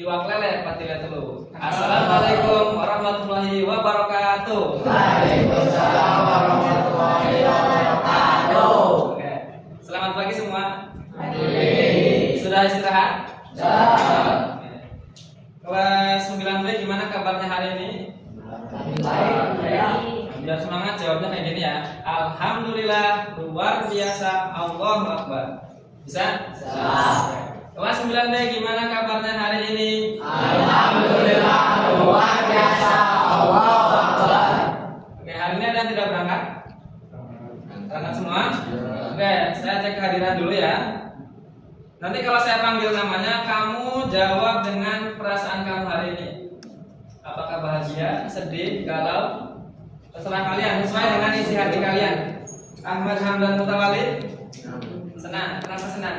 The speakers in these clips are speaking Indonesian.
iwak lele patile telu. Assalamualaikum warahmatullahi wabarakatuh. Waalaikumsalam warahmatullahi wabarakatuh. Oke. Selamat pagi semua. Pagi. Sudah istirahat? Sudah. Oke. Kelas 9B gimana kabarnya hari ini? Baik, ya. Biar semangat jawabnya kayak gini ya. Alhamdulillah luar biasa, Allahu Akbar. Bisa? Bisa. Kelas 9B gimana kabarnya hari ini? Alhamdulillah luar biasa, Allahu Akbar. Oke, hari ini ada yang tidak berangkat? Berangkat semua? Oke, saya cek kehadiran dulu ya. Nanti kalau saya panggil namanya, kamu jawab dengan perasaan kamu hari ini. Apakah bahagia, sedih, galau? Terserah kalian, sesuai dengan isi hati kalian. Ahmad Hamdan Mutawalid. Senang, kenapa senang?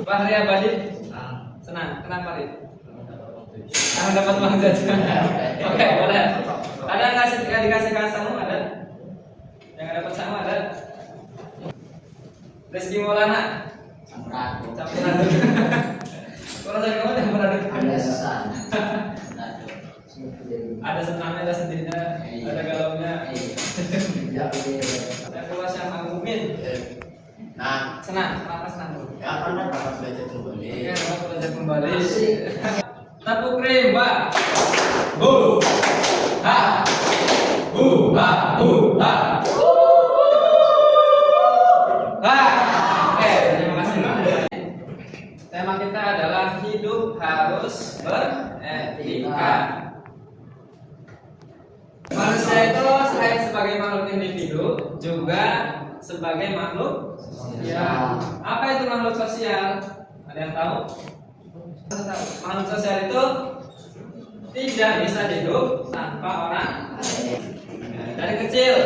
Fahri Abadi. Senang, kenapa Rid? Karena dapat uang jajan. Oke, boleh. Ada nggak sih dikasih kamu? Ada? Yang dapat sama ada? Rizky Maulana. Campuran. Kalau saya kamu yang beraduk. Ada senangnya, ada sedihnya, ada galaunya. Ada kelas yang anggumin. Senang, kenapa senang dulu? Ya, karena dapat belajar kembali. Oke, dapat belajar kembali. Tepuk rimba. Ha. Ha. Oke, terima kasih Pak. Tema kita adalah hidup harus beretika. Manusia itu selain sebagai makhluk individu juga sebagai makhluk sosial. Apa itu makhluk sosial? Ada yang tahu? Makhluk sosial itu tidak bisa hidup tanpa orang. Dari kecil,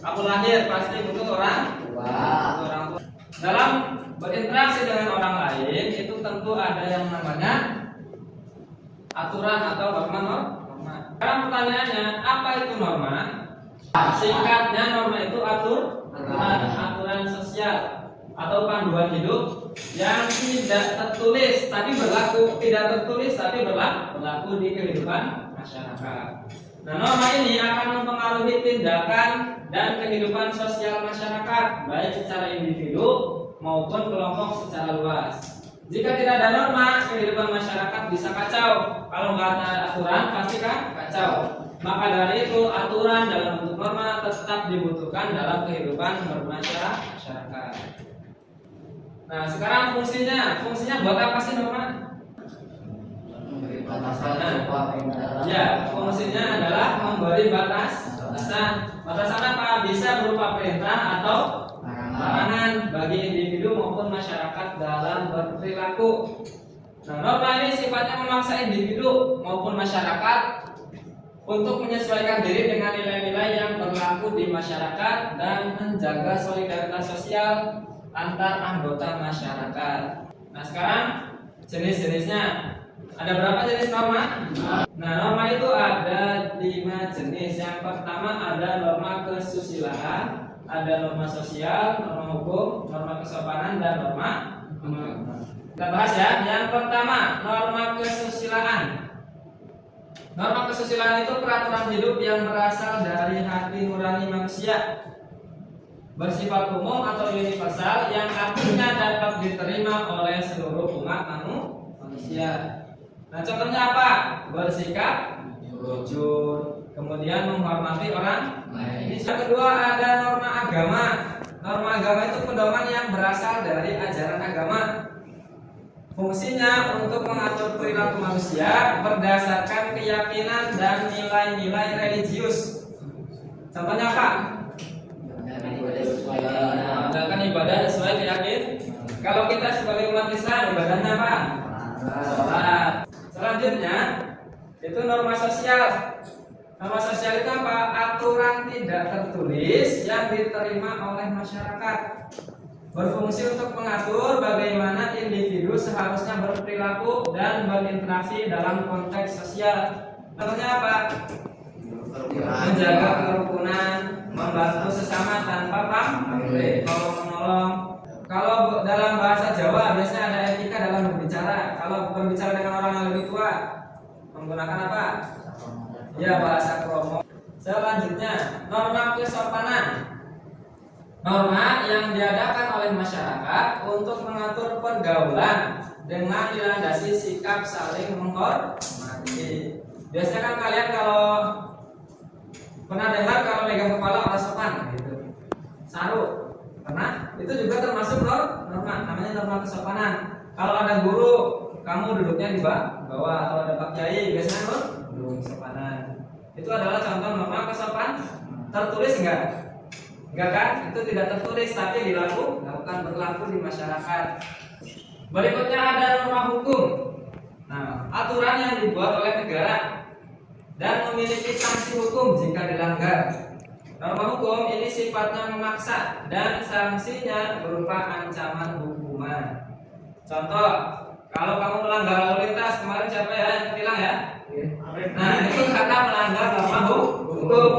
aku lahir pasti butuh orang tua. Dalam berinteraksi dengan orang lain itu tentu ada yang namanya aturan atau norma. Sekarang pertanyaannya, apa itu norma? Singkatnya norma itu aturan sosial atau panduan hidup yang tidak tertulis tapi berlaku, tidak tertulis tapi berlaku di kehidupan masyarakat. Nah, norma ini akan mempengaruhi tindakan dan kehidupan sosial masyarakat, baik secara individu maupun kelompok secara luas. Jika tidak ada norma, kehidupan masyarakat bisa kacau. Kalau nggak ada aturan, pasti kan kacau. Maka dari itu, aturan dalam bentuk norma tetap dibutuhkan dalam kehidupan bermasyarakat. Nah, sekarang fungsinya buat apa sih norma? Ya, fungsinya adalah memberi batasan. Batasan apa? Bisa berupa perintah atau larangan bagi individu maupun masyarakat dalam berperilaku. Nah, norma ini sifatnya memaksa individu maupun masyarakat untuk menyesuaikan diri dengan nilai-nilai yang berlaku di masyarakat dan menjaga solidaritas sosial antar anggota masyarakat. Nah, sekarang jenis-jenisnya. Ada berapa jenis norma? Nah, norma itu ada 5 jenis. Yang pertama ada norma kesusilaan, ada norma sosial, norma hukum, norma kesopanan, dan norma. Kita bahas ya. Yang pertama, norma kesusilaan. Norma kesusilaan itu peraturan hidup yang berasal dari hati nurani manusia, bersifat umum atau universal yang artinya dapat diterima oleh seluruh umat manusia. Nah, contohnya apa? Bersikap jujur, kemudian menghormati orang lain. Yang kedua ada norma agama. Norma agama itu pedoman yang berasal dari ajaran agama. Fungsinya untuk mengatur perilaku manusia berdasarkan keyakinan dan nilai-nilai religius. Contohnya apa? Menjalankan ibadah sesuai keyakinan. Kalau kita sebagai umat Islam, ibadahnya apa? Salat. Selanjutnya itu norma sosial. Norma sosial itu apa? Aturan tidak tertulis yang diterima oleh masyarakat. Berfungsi untuk mengatur bagaimana individu seharusnya berperilaku dan berinteraksi dalam konteks sosial. Contohnya apa? Menjaga kerukunan, membantu sesama tanpa pamrih, tolong menolong, Kalau dalam bahasa Jawa biasanya ada etika dalam berbicara. Kalau berbicara dengan orang yang lebih tua menggunakan apa? Ya, bahasa kromo. Selanjutnya, norma kesopanan. Norma yang diadakan oleh masyarakat untuk mengatur pergaulan dengan dilandasi sikap saling menghormati. Biasanya kan kalian kalau pernah dengar kalau megang kepala harus sopan gitu. Saru. Karena itu juga termasuk norma, namanya norma kesopanan. Kalau ada guru, kamu duduknya di bawah, atau ada Pak Kiai, biasanya duduk kesopanan. Itu adalah contoh norma kesopanan. Tertulis enggak? Enggak kan? Itu tidak tertulis tapi dilakukan berlaku di masyarakat. Berikutnya ada norma hukum. Nah, aturan yang dibuat oleh negara dan memiliki sanksi hukum jika dilanggar. Norma hukum ini sifatnya memaksa dan sanksinya berupa ancaman hukuman. Contoh, kalau kamu melanggar lalu lintas, kemarin siapa ya yang tilang ya? Nah, itu karena melanggar norma hukum.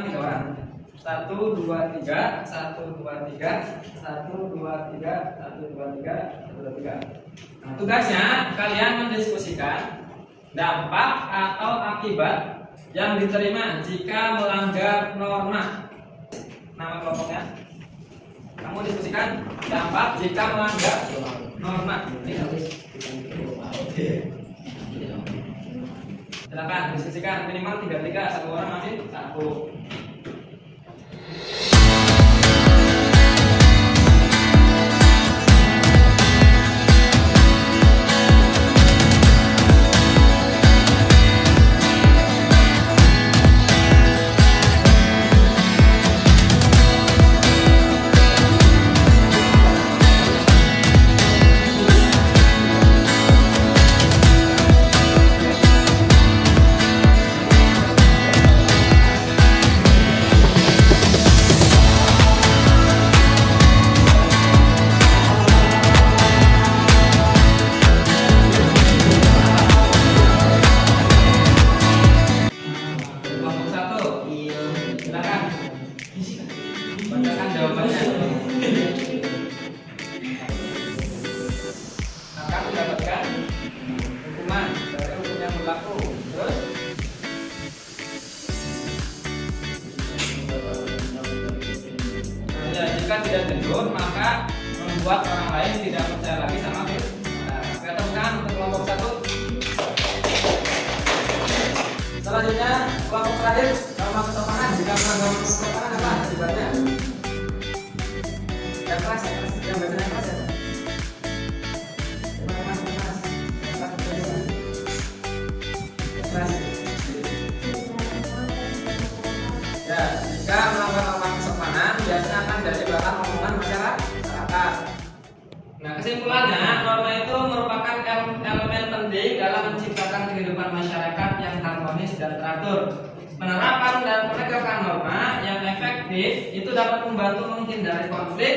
3 orang. 1 2 3 1 2 3 1 2 3 1 2 3 1 2 3. Nah, tugasnya kalian mendiskusikan dampak atau akibat yang diterima jika melanggar norma. Nama kelompoknya. Kamu diskusikan dampak jika melanggar norma. Silakan diskusikan minimal 3 satu orang masih 1. Jika tidak jujur, maka membuat orang lain tidak percaya lagi sama kita. Kita temukan untuk kelompok 1. Selanjutnya kelompok terakhir, norma kesopanan. Jika melanggar kesopanan apa akibatnya? Yang kelas, yang bacanya kelas ya. Ya, jika melanggar norma kesopanan biasanya akan jadi bahan omongan masyarakat. Nah, kesimpulannya norma itu merupakan elemen penting dalam menciptakan kehidupan masyarakat yang harmonis dan teratur. Penerapan dan penegakan norma yang efektif itu dapat membantu menghindari konflik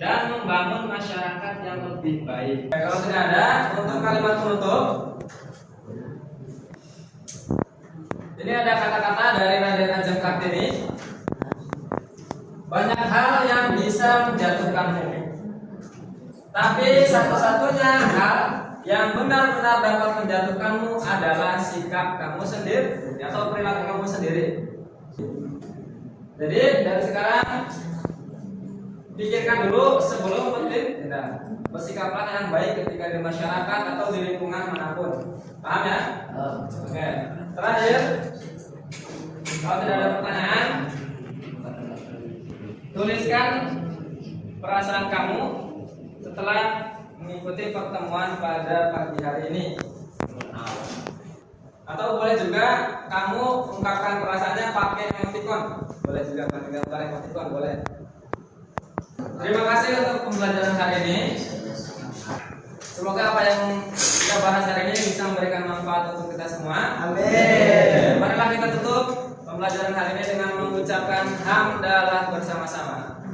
dan membangun masyarakat yang lebih baik. Kalau tidak ada untuk kalimat penutup, ini ada kata-kata dari Raden Ajeng Kartini. Banyak hal yang bisa menjatuhkanmu, tapi satu-satunya hal yang benar-benar dapat menjatuhkanmu adalah sikap kamu sendiri atau perilaku kamu sendiri. Jadi dari sekarang pikirkan dulu sebelum bertindak. Bersikaplah yang baik ketika di masyarakat atau di lingkungan manapun. Paham ya? Oke. Terakhir, kalau tidak ada pertanyaan, tuliskan perasaan kamu setelah mengikuti pertemuan pada pagi hari ini. Atau boleh juga kamu ungkapkan perasaannya pakai emoticon. Boleh juga pakai gambar emoticon, boleh. Terima kasih untuk pembelajaran hari ini. Semoga apa yang kita bahas hari ini bisa memberikan manfaat untuk kita semua. Amin. Marilah kita tutup pembelajaran hari ini dengan mengucapkan hamdalah bersama-sama.